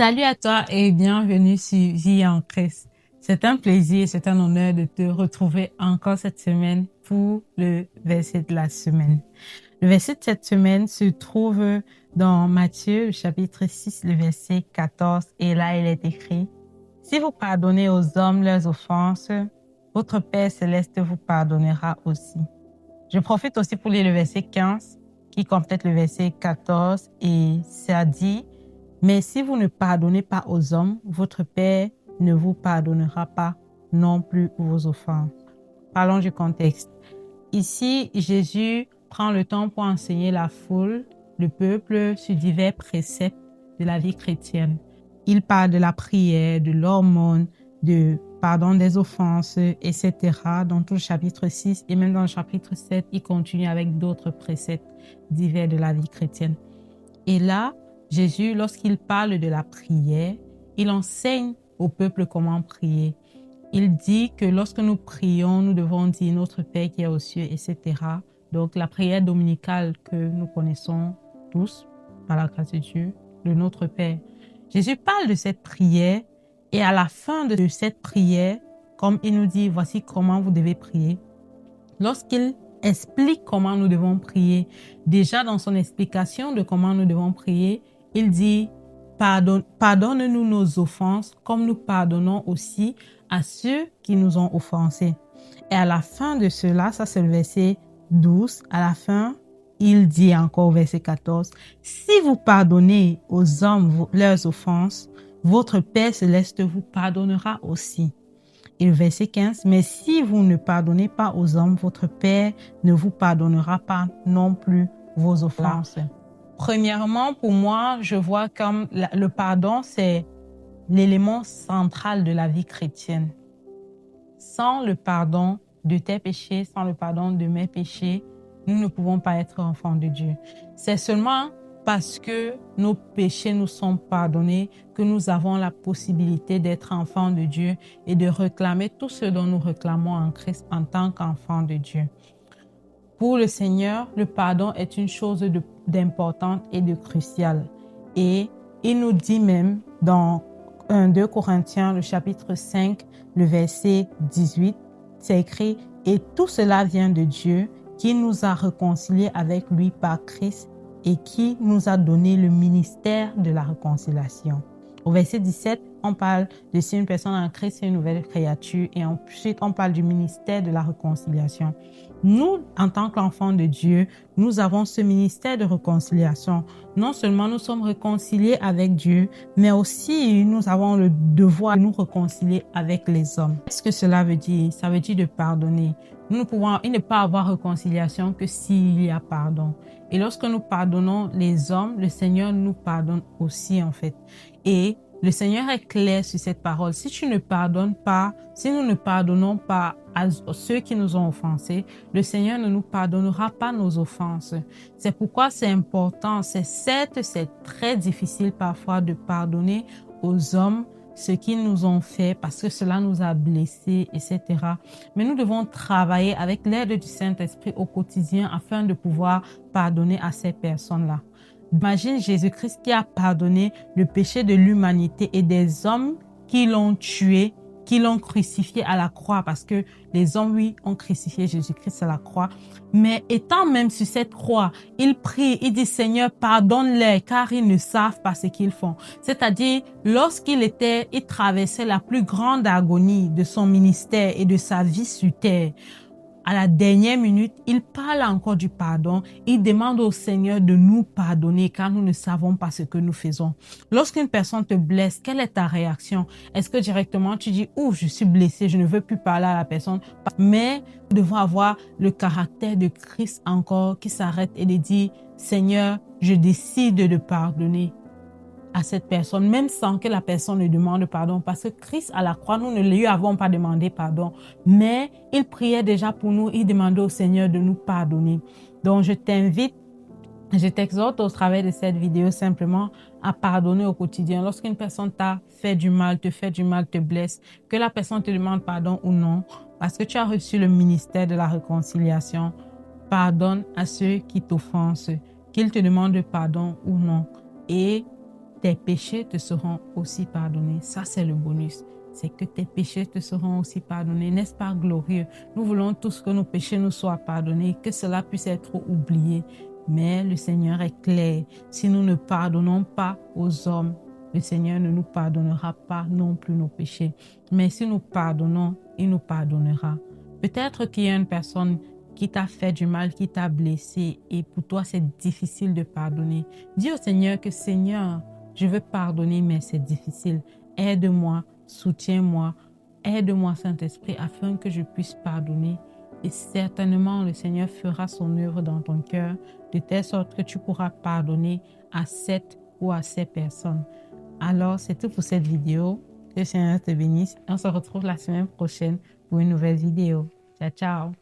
Salut à toi et bienvenue sur Vie en Christ. C'est un plaisir, c'est un honneur de te retrouver encore cette semaine pour le verset de la semaine. Le verset de cette semaine se trouve dans Matthieu, le chapitre 6, le verset 14. Et là, il est écrit: « Si vous pardonnez aux hommes leurs offenses, votre Père céleste vous pardonnera aussi. » Je profite aussi pour lire le verset 15 qui complète le verset 14 et ça dit: « Mais si vous ne pardonnez pas aux hommes, votre Père ne vous pardonnera pas non plus vos offenses. » Parlons du contexte. Ici, Jésus prend le temps pour enseigner la foule, le peuple, sur divers préceptes de la vie chrétienne. Il parle de la prière, de l'aumône, de pardon des offenses, etc. Dans tout le chapitre 6 et même dans le chapitre 7, il continue avec d'autres préceptes divers de la vie chrétienne. Et là, Jésus, lorsqu'il parle de la prière, il enseigne au peuple comment prier. Il dit que lorsque nous prions, nous devons dire notre Père qui est aux cieux, etc. Donc la prière dominicale que nous connaissons tous, par la grâce de Dieu, de notre Père. Jésus parle de cette prière et à la fin de cette prière, comme il nous dit, voici comment vous devez prier. Lorsqu'il explique comment nous devons prier, déjà dans son explication de comment nous devons prier, il dit: pardonne-nous nos offenses comme nous pardonnons aussi à ceux qui nous ont offensés. Et à la fin de cela, ça c'est le verset 12, à la fin, il dit encore au verset 14, « Si vous pardonnez aux hommes leurs offenses, votre Père céleste vous pardonnera aussi. » Et le verset 15, « Mais si vous ne pardonnez pas aux hommes, votre Père ne vous pardonnera pas non plus vos offenses. » Premièrement, pour moi, je vois comme le pardon, c'est l'élément central de la vie chrétienne. Sans le pardon de tes péchés, sans le pardon de mes péchés, nous ne pouvons pas être enfants de Dieu. C'est seulement parce que nos péchés nous sont pardonnés que nous avons la possibilité d'être enfants de Dieu et de réclamer tout ce dont nous réclamons en Christ en tant qu'enfants de Dieu. Pour le Seigneur, le pardon est une chose d'importante et de cruciale. Et il nous dit même dans 2 Corinthiens, le chapitre 5, le verset 18, c'est écrit: « Et tout cela vient de Dieu qui nous a réconciliés avec lui par Christ et qui nous a donné le ministère de la réconciliation. » Au verset 17, on parle de si une personne en Christ est une nouvelle créature et ensuite on parle du ministère de la réconciliation. Nous, en tant qu'enfants de Dieu, nous avons ce ministère de réconciliation. Non seulement nous sommes réconciliés avec Dieu, mais aussi nous avons le devoir de nous réconcilier avec les hommes. Qu'est-ce que cela veut dire? Ça veut dire de pardonner. Nous ne pouvons ne pas avoir réconciliation que s'il y a pardon. Et lorsque nous pardonnons les hommes, le Seigneur nous pardonne aussi en fait. Et le Seigneur est clair sur cette parole. Si tu ne pardonnes pas, si nous ne pardonnons pas à ceux qui nous ont offensés, le Seigneur ne nous pardonnera pas nos offenses. C'est pourquoi c'est important. C'est très difficile parfois de pardonner aux hommes ce qu'ils nous ont fait parce que cela nous a blessés, etc. Mais nous devons travailler avec l'aide du Saint-Esprit au quotidien afin de pouvoir pardonner à ces personnes-là. Imagine Jésus-Christ qui a pardonné le péché de l'humanité et des hommes qui l'ont tué, qui l'ont crucifié à la croix, parce que les hommes, oui, ont crucifié Jésus-Christ à la croix. Mais étant même sur cette croix, il prie, il dit: « Seigneur, pardonne-les, car ils ne savent pas ce qu'ils font. » C'est-à-dire, lorsqu'il traversait la plus grande agonie de son ministère et de sa vie sur terre, à la dernière minute, il parle encore du pardon. Il demande au Seigneur de nous pardonner car nous ne savons pas ce que nous faisons. Lorsqu'une personne te blesse, quelle est ta réaction? Est-ce que directement tu dis: « Ouf, je suis blessé, je ne veux plus parler à la personne ?» Mais nous devons avoir le caractère de Christ encore qui s'arrête et de dire: « Seigneur, je décide de pardonner à cette personne, même sans que la personne ne demande pardon, parce que Christ à la croix, nous ne lui avons pas demandé pardon, mais il priait déjà pour nous, il demandait au Seigneur de nous pardonner. » Donc je t'invite, je t'exhorte au travers de cette vidéo simplement à pardonner au quotidien. Lorsqu'une personne t'a fait du mal, te blesse, que la personne te demande pardon ou non, parce que tu as reçu le ministère de la réconciliation, pardonne à ceux qui t'offensent, qu'ils te demandent pardon ou non. Et tes péchés te seront aussi pardonnés. Ça, c'est le bonus. C'est que tes péchés te seront aussi pardonnés. N'est-ce pas glorieux? Nous voulons tous que nos péchés nous soient pardonnés, que cela puisse être oublié. Mais le Seigneur est clair. Si nous ne pardonnons pas aux hommes, le Seigneur ne nous pardonnera pas non plus nos péchés. Mais si nous pardonnons, il nous pardonnera. Peut-être qu'il y a une personne qui t'a fait du mal, qui t'a blessé et pour toi c'est difficile de pardonner. Dis au Seigneur que Seigneur, je veux pardonner mais c'est difficile. Aide-moi, soutiens-moi, aide-moi Saint-Esprit afin que je puisse pardonner. Et certainement le Seigneur fera son œuvre dans ton cœur de telle sorte que tu pourras pardonner à 7 ou à 7 personnes. Alors c'est tout pour cette vidéo. Que le Seigneur te bénisse. On se retrouve la semaine prochaine pour une nouvelle vidéo. Ciao, ciao.